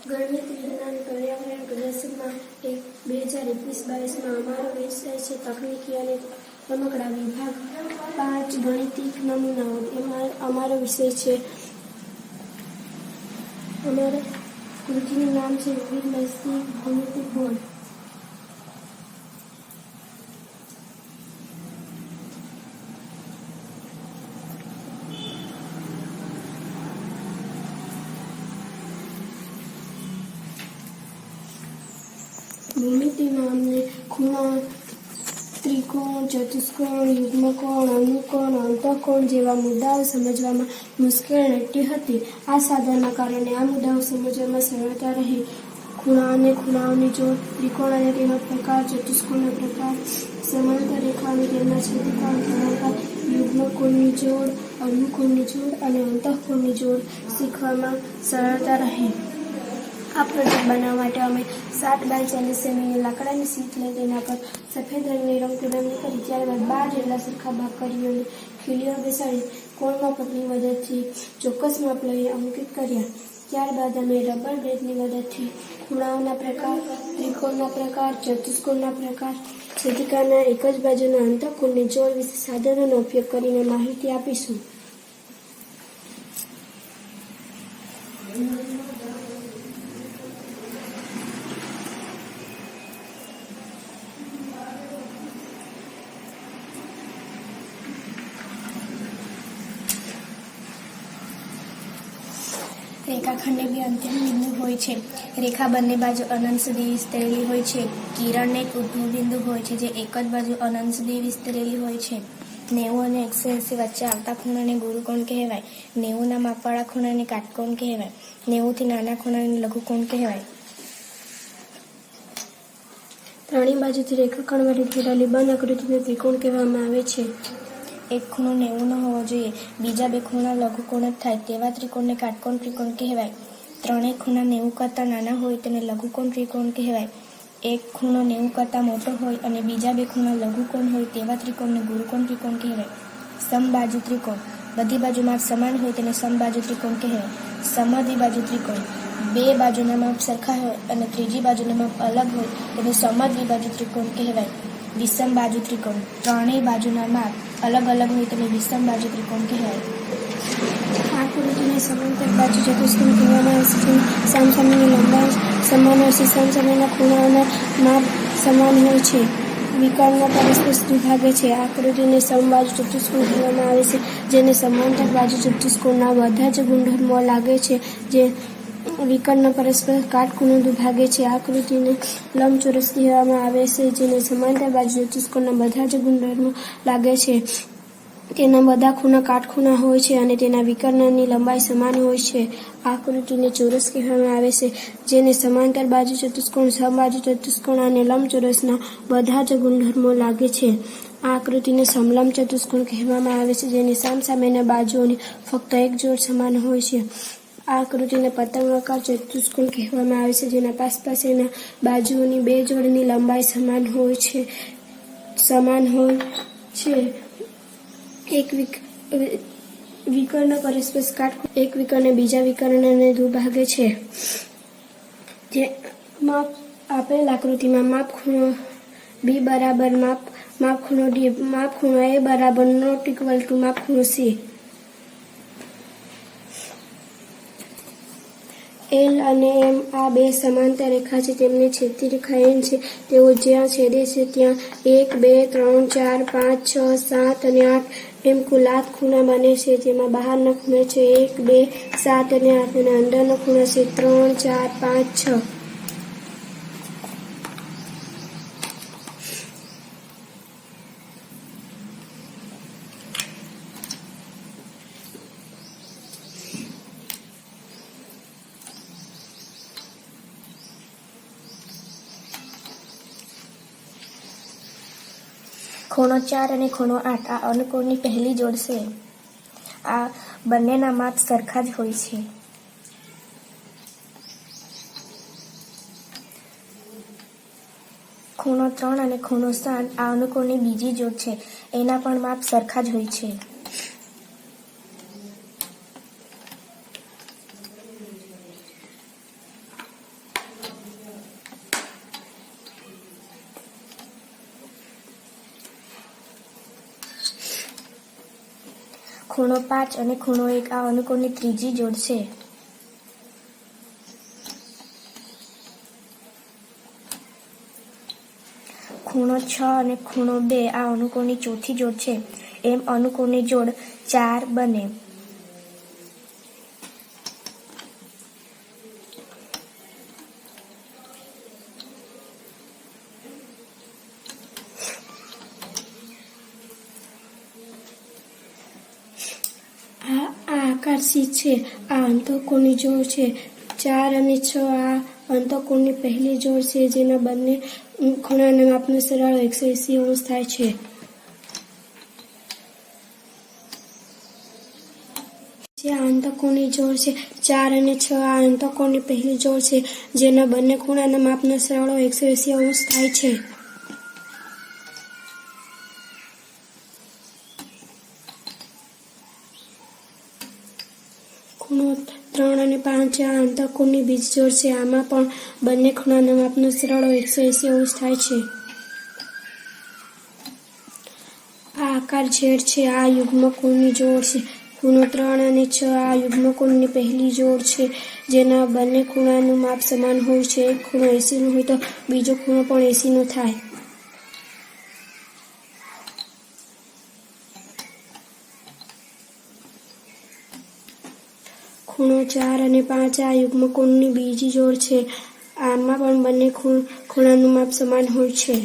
ગણિત વિજ્ઞાન પર્યાવરણ પ્રદર્શનમાં 2021-22માં અમારો વિષય છે તકનીકી અને રમકડા વિભાગ 5 ગણિતિક નમૂનાઓ. એમાં અમારો વિષય છે, અમારા કૃતિનું નામ છે વિવિધ નૈતિક ભૌમિતિક બોર્ડ. ભૂમિતિમાં અમને ખૂણા, ત્રિકોણ, ચતુષ્કોણ, યુગ્મકોણ, અનુકોણ, અંતઃકોણ જેવા મુદ્દાઓ સમજવામાં મુશ્કેલી રહેતી હતી. આ સાધનના કારણે આ મુદ્દાઓ સમજવામાં સરળતા રહી. ખૂણા અને ખૂણાઓની જોડ, ત્રિકોણ અને તેનો પ્રકાર, ચતુષ્કોણનો પ્રકાર, સમાંતર રેખા અને તેમના છેદિકા પ્રકાર, યુગ્મકોણની જોડ, અનુકોણની જોડ અને અંતઃકોણની જોડ શીખવામાં સરળતા રહી. આ પ્રોજેક્ટ બનાવવા માટે અમે 7 બાય 40 સેમીની લાકડાની શીટ લઈ તેના પર સફેદ રંગની રંગપૂર્ણમી કરી. ત્યારબાદ 12 જેટલા સરખા ભાગ કરી અને ખીલીઓ બેસાડી કોણમાપકની મદદથી ચોક્કસ માપ લઈ અંકિત કર્યા. ત્યારબાદ અમે રબર બેઝની મદદથી ખૂણાઓના પ્રકાર, ત્રિકોણના પ્રકાર, ચતુષ્કોણના પ્રકાર, છેદિકાના એક જ બાજુના અંતઃકોણની જોડ વિશે સાધનોનો ઉપયોગ કરીને માહિતી આપીશું. રેખાખંડને બે અંતિમ બિંદુ હોય છે. રેખા બંને બાજુ અનંત સુધી વિસ્તરેલી હોય છે. કિરણને એક ઉદ્ભવ બિંદુ હોય છે જે એક જ બાજુ અનંત સુધી વિસ્તરેલી હોય છે. 90 અને 180 વચ્ચે આવતા ખૂણાને ગુરુકોણ કહેવાય. 90ના માપવાળા ખૂણાને કાટકોણ કહેવાય. 90 થી નાના ખૂણાને લઘુકોણ કહેવાય. ત્રણેય બાજુથી રેખાખંડ વડે ઘેરાયેલી બંધ આકૃતિને ત્રિકોણ કહેવામાં આવે છે. એક ખૂણો 90 નો હોવો જોઈએ. બીજા બે ખૂણા લઘુકોણ જ થાય તેવા ત્રિકોણને કાટકોણ ત્રિકોણ કહેવાય. ત્રણેય ખૂણા 90 કરતાં નાના હોય તેને લઘુકોણ ત્રિકોણ કહેવાય. એક ખૂણો 90 કરતાં મોટો હોય અને બીજા બે ખૂણા લઘુકોણ હોય તેવા ત્રિકોણને ગુરુકોણ ત્રિકોણ કહેવાય. સમબાજુ ત્રિકોણ. બધી બાજુ માપ સમાન હોય તેને સમબાજુ ત્રિકોણ કહેવાય. સમદ્વિબાજુ ત્રિકોણ. બે બાજુના માપ સરખા હોય અને ત્રીજી બાજુના માપ અલગ હોય તેને સમદ્વિબાજુ ત્રિકોણ કહેવાય. વિષમ બાજુ ત્રિકોણ. ત્રણેય બાજુના માપ અલગ અલગ હોય તેને વિષમ બાજુ ત્રિકોણ કહેવાય. આ આકૃતિને સમાંતર બાજુ ચતુષ્કોણ કહેવામાં આવે છે. સામસામેની લંબાઈ સમાન હોય છે. સામસામેના ખૂણાઓના માપ સમાન હોય છે. વિકર્ણ પરસ્પર દ્વિભાગે છે. આ આકૃતિને સમબાજુ ચતુષ્કોણ કહેવામાં આવે છે, જેને સમાંતર બાજુ ચતુષ્કોણના બધા જ ગુણધર્મો લાગે છે, જે વિકર્ણ પરસ્પર કાટખૂણે દ્વિભાગે છે. આ આકૃતિને લંબચોરસ કહેવામાં આવે છે, જેને સમાંતર બાજુ ચતુષ્કોણના બધા જ ગુણધર્મો લાગે છે. તેના બધા ખૂણા કાટખૂણા હોય છે અને તેના વિકર્ણની લંબાઈ સમાન હોય છે. આ આકૃતિને ચોરસ કહેવામાં આવે છે, જેને સમાંતર બાજુ ચતુષ્કોણ, સમબાજુ ચતુષ્કોણ અને લંબચોરસના બધા જ ગુણધર્મો લાગે છે. આ આકૃતિને સમલંબ ચતુષ્કોણ કહેવામાં આવે છે, જેની સામસામેના બાજુઓની ફક્ત એક જોડ સમાન હોય છે. આ આકૃતિને પતંગાકાર ચતુષ્કોણ કહેવામાં આવે છે, જેના પાસેના બાજુઓની બે જોડની લંબાઈ સમાન હોય છે. એક વિકર્ણ પરસ્પર કાટખૂણે એક વિકર્ણ બીજા વિકર્ણને દ્વિભાગે છે. જે માપ આપેલ આકૃતિમાં માપ ખૂણો B બરાબર માપ ખૂણો D, માપ ખૂણો A બરાબર નોટ ઇક્વલ ટુ માપ ખૂણો C. L અને M આ બે સમાંતર રેખા છે. તેમને છેદતી રેખા N છે. તેઓ જ્યાં છેદે છે ત્યાં 1, 2, 3, 4, 5, 6, 7 અને 8 એમ કુલ 8 ખૂણા બને છે. જેમાં બહારના ખૂણા છે 1, 2, 7 અને 8 અને અંદરના ખૂણા છે 3, 4, 5, 6. ખૂણો 4 અને ખૂણો 8 આ અનુકોણની પહેલી જોડ છે. આ બંનેના માપ સરખા જ હોય છે. ખૂણો 3 અને ખૂણો 7 આ અનુકોણની બીજી જોડ છે. એના પણ માપ સરખા જ હોય છે. ખૂણો 5 અને ખૂણો 1 આ અનુકોણની ત્રીજી જોડ છે. ખૂણો 6 અને ખૂણો 2 આ અનુકોણની ચોથી જોડ છે. એમ અનુકોણની જોડ 4 બને. આ આકાર સી છે. આ અંતઃકોણની જોડ છે. 4 અને 6 આ અંતઃકોણની પહેલી જોડ છે, જેના બંને ખૂણાના માપનો સરવાળો 180 થાય છે. આ અંતઃકોણની જોડ છે. 4 અને 6 આ અંતઃકોણની પહેલી જોડ છે, જેના બંને ખૂણાના માપનો સરવાળો 180 થાય છે. ખૂણો 3 અને 5 આ અંતઃકોણની બીજી જોડ છે. આમાં પણ બંને ખૂણાના માપનો સરવાળો 180 થાય છે. આ આકાર ઝેડ છે. આ યુગ્મકોણની જોડ છે. ખૂણો 3 અને 6 આ યુગ્મકોણની પહેલી જોડ છે, જેના બંને ખૂણાનું માપ સમાન હોય છે. એક ખૂણો 80 હોય તો બીજો ખૂણો પણ 80 થાય. ખૂણો 4 અને 5 આ યુગ્મકોણની બીજી જોડ છે. આમાં પણ બંને ખૂણાનું માપ સમાન હોય છે.